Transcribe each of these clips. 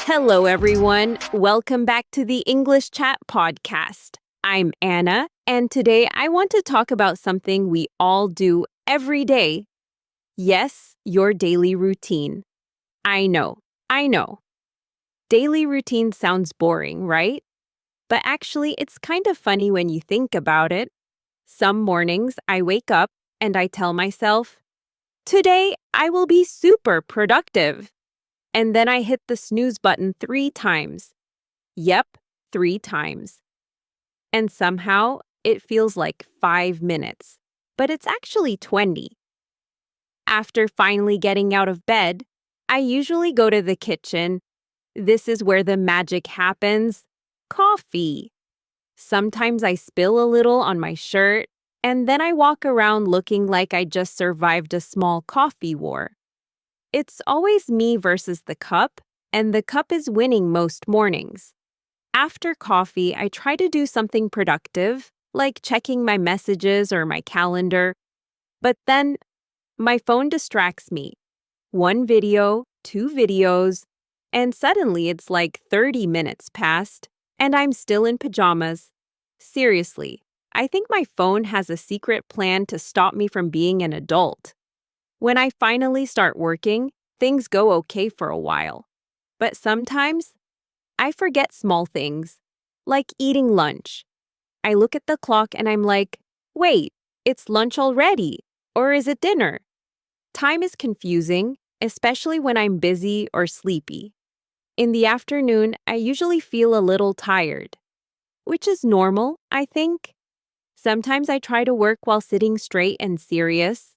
Hello, everyone. Welcome back to the English Chat Podcast. I'm Anna, and today I want to talk about something we all do every day. Yes, your daily routine. I know. Daily routine sounds boring, right? But actually, it's kind of funny when you think about it. Some mornings I wake up and I tell myself, today I will be super productive. And then I hit the snooze button 3 times. Yep, 3 times. And somehow it feels like 5 minutes, but it's actually 20. After finally getting out of bed, I usually go to the kitchen. This is where the magic happens. Coffee. Sometimes I spill a little on my shirt, and then I walk around looking like I just survived a small coffee war. It's always me versus the cup, and the cup is winning most mornings. After coffee, I try to do something productive, like checking my messages or my calendar. But then my phone distracts me. 1 video, 2 videos, and suddenly it's like 30 minutes passed, and I'm still in pajamas. Seriously, I think my phone has a secret plan to stop me from being an adult. When I finally start working, things go okay for a while. But sometimes, I forget small things, like eating lunch. I look at the clock and I'm like, wait, it's lunch already, or is it dinner? Time is confusing, especially when I'm busy or sleepy. In the afternoon, I usually feel a little tired, which is normal, I think. Sometimes I try to work while sitting straight and serious,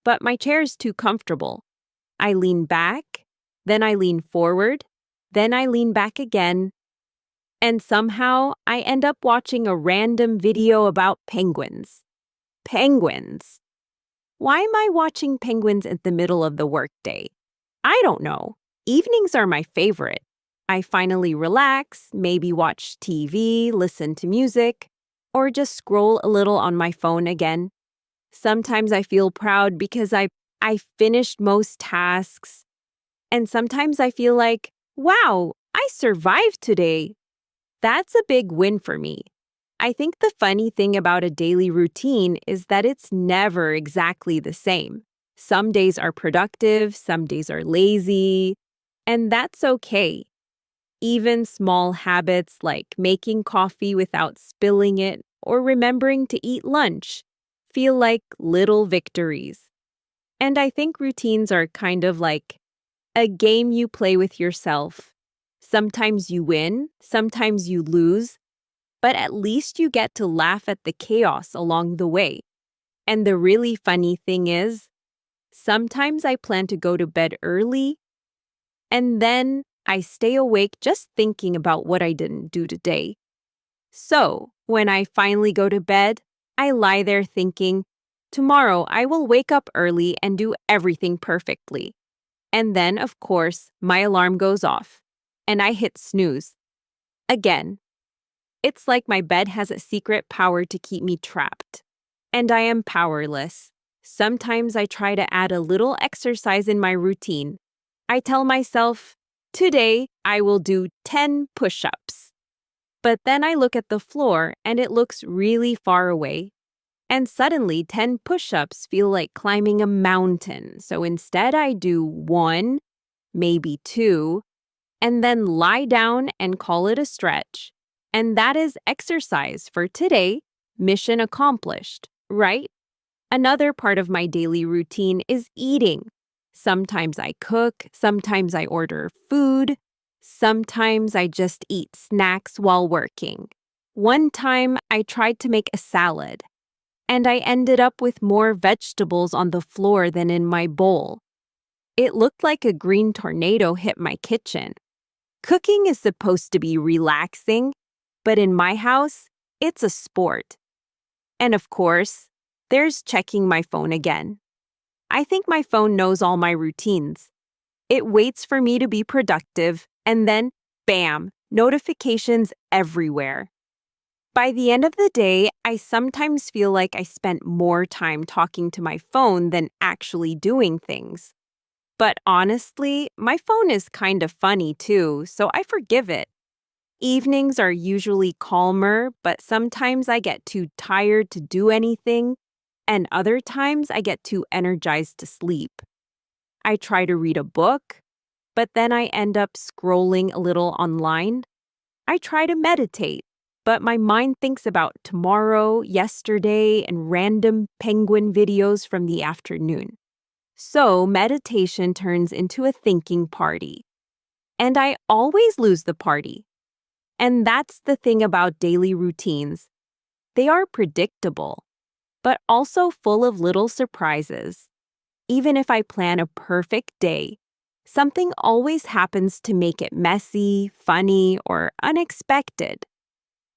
but my chair is too comfortable. I lean back, then I lean forward, then I lean back again, and somehow I end up watching a random video about penguins. Penguins. Why am I watching penguins in the middle of the workday? I don't know. Evenings are my favorite. I finally relax, maybe watch TV, listen to music, or just scroll a little on my phone again. Sometimes I feel proud because I finished most tasks. And sometimes I feel like, wow, I survived today. That's a big win for me. I think the funny thing about a daily routine is that it's never exactly the same. Some days are productive, some days are lazy, and that's okay. Even small habits like making coffee without spilling it or remembering to eat lunch feel like little victories. And I think routines are kind of like a game you play with yourself. Sometimes you win, sometimes you lose, but at least you get to laugh at the chaos along the way. And the really funny thing is, sometimes I plan to go to bed early, and then I stay awake just thinking about what I didn't do today. So, when I finally go to bed, I lie there thinking, tomorrow I will wake up early and do everything perfectly. And then, of course, my alarm goes off, and I hit snooze. Again. It's like my bed has a secret power to keep me trapped. And I am powerless. Sometimes I try to add a little exercise in my routine. I tell myself, today I will do 10 push-ups. But then I look at the floor and it looks really far away. And suddenly 10 push-ups feel like climbing a mountain. So instead I do 1, maybe 2, and then lie down and call it a stretch. And that is exercise for today. Mission accomplished, right? Another part of my daily routine is eating. Sometimes I cook, sometimes I order food, sometimes I just eat snacks while working. One time I tried to make a salad, and I ended up with more vegetables on the floor than in my bowl. It looked like a green tornado hit my kitchen. Cooking is supposed to be relaxing, but in my house, it's a sport. And of course, there's checking my phone again. I think my phone knows all my routines. It waits for me to be productive, and then, bam, notifications everywhere. By the end of the day, I sometimes feel like I spent more time talking to my phone than actually doing things. But honestly, my phone is kind of funny too, so I forgive it. Evenings are usually calmer, but sometimes I get too tired to do anything, and other times I get too energized to sleep. I try to read a book, but then I end up scrolling a little online. I try to meditate, but my mind thinks about tomorrow, yesterday, and random penguin videos from the afternoon. So meditation turns into a thinking party. And I always lose the party. And that's the thing about daily routines. They are predictable, but also full of little surprises. Even if I plan a perfect day, something always happens to make it messy, funny, or unexpected.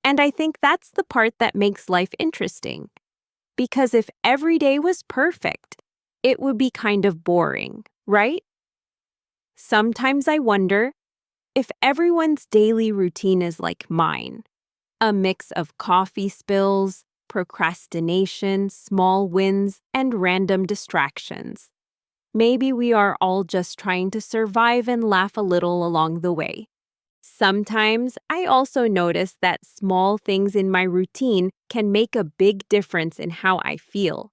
And I think that's the part that makes life interesting. Because if every day was perfect, it would be kind of boring, right? Sometimes I wonder if everyone's daily routine is like mine, a mix of coffee spills, procrastination, small wins, and random distractions. Maybe we are all just trying to survive and laugh a little along the way. Sometimes I also notice that small things in my routine can make a big difference in how I feel.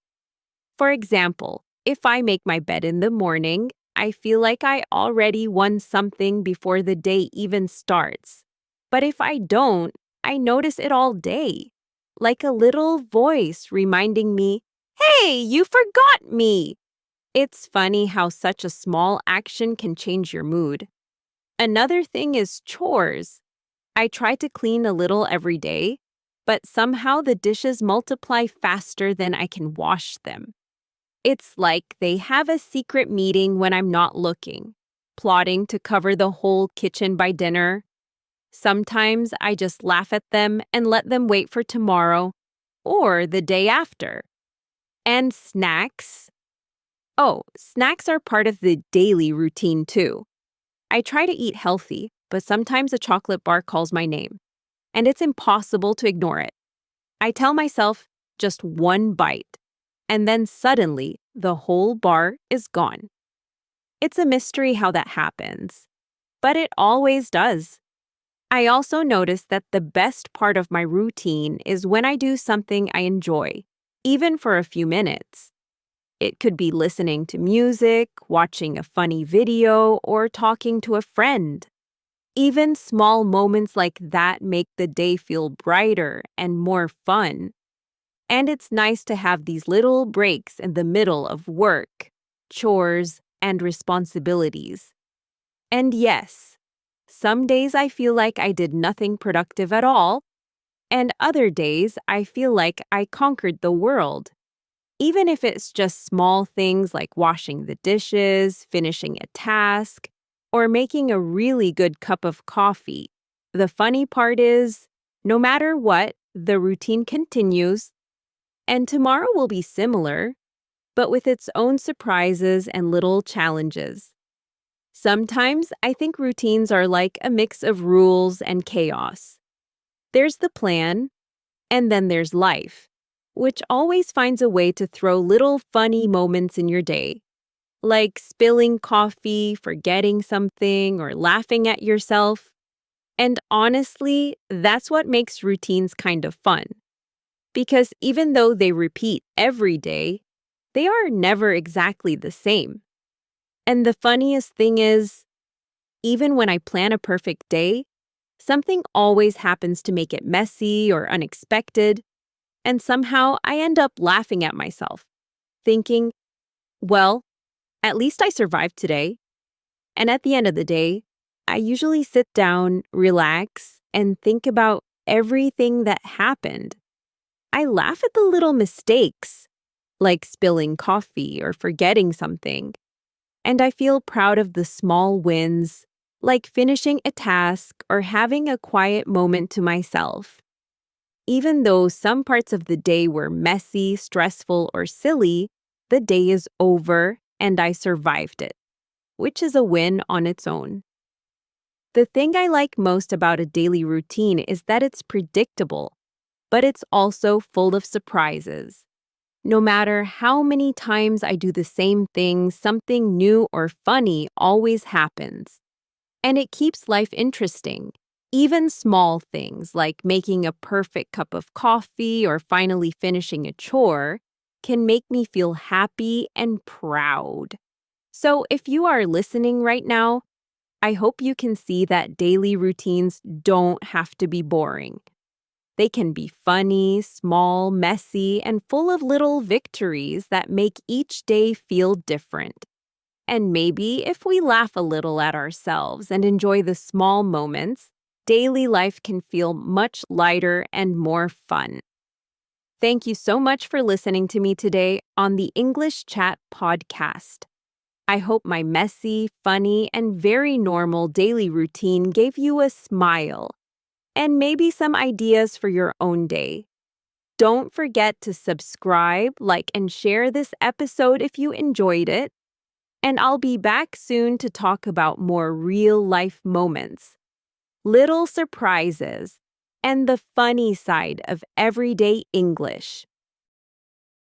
For example, if I make my bed in the morning, I feel like I already won something before the day even starts. But if I don't, I notice it all day. Like a little voice reminding me, "Hey, you forgot me!" It's funny how such a small action can change your mood. Another thing is chores. I try to clean a little every day, but somehow the dishes multiply faster than I can wash them. It's like they have a secret meeting when I'm not looking, plotting to cover the whole kitchen by dinner. Sometimes I just laugh at them and let them wait for tomorrow or the day after. And snacks. Oh, snacks are part of the daily routine too. I try to eat healthy, but sometimes a chocolate bar calls my name, and it's impossible to ignore it. I tell myself just one bite, and then suddenly the whole bar is gone. It's a mystery how that happens, but it always does. I also notice that the best part of my routine is when I do something I enjoy, even for a few minutes. It could be listening to music, watching a funny video, or talking to a friend. Even small moments like that make the day feel brighter and more fun. And it's nice to have these little breaks in the middle of work, chores, and responsibilities. And yes, some days I feel like I did nothing productive at all, and other days I feel like I conquered the world. Even if it's just small things like washing the dishes, finishing a task, or making a really good cup of coffee. The funny part is, no matter what, the routine continues, and tomorrow will be similar, but with its own surprises and little challenges. Sometimes I think routines are like a mix of rules and chaos. There's the plan, and then there's life, which always finds a way to throw little funny moments in your day, like spilling coffee, forgetting something, or laughing at yourself. And honestly, that's what makes routines kind of fun. Because even though they repeat every day, they are never exactly the same. And the funniest thing is, even when I plan a perfect day, something always happens to make it messy or unexpected, and somehow I end up laughing at myself, thinking, well, at least I survived today. And at the end of the day, I usually sit down, relax, and think about everything that happened. I laugh at the little mistakes, like spilling coffee or forgetting something. And I feel proud of the small wins, like finishing a task or having a quiet moment to myself. Even though some parts of the day were messy, stressful, or silly, the day is over and I survived it, which is a win on its own. The thing I like most about a daily routine is that it's predictable. but it's also full of surprises. No matter how many times I do the same thing, something new or funny always happens. And it keeps life interesting. Even small things like making a perfect cup of coffee or finally finishing a chore can make me feel happy and proud. So if you are listening right now, I hope you can see that daily routines don't have to be boring. They can be funny, small, messy, and full of little victories that make each day feel different. And maybe if we laugh a little at ourselves and enjoy the small moments, daily life can feel much lighter and more fun. Thank you so much for listening to me today on the English Chat podcast. I hope my messy, funny, and very normal daily routine gave you a smile and maybe some ideas for your own day. Don't forget to subscribe, like, and share this episode if you enjoyed it. And I'll be back soon to talk about more real-life moments, little surprises, and the funny side of everyday English.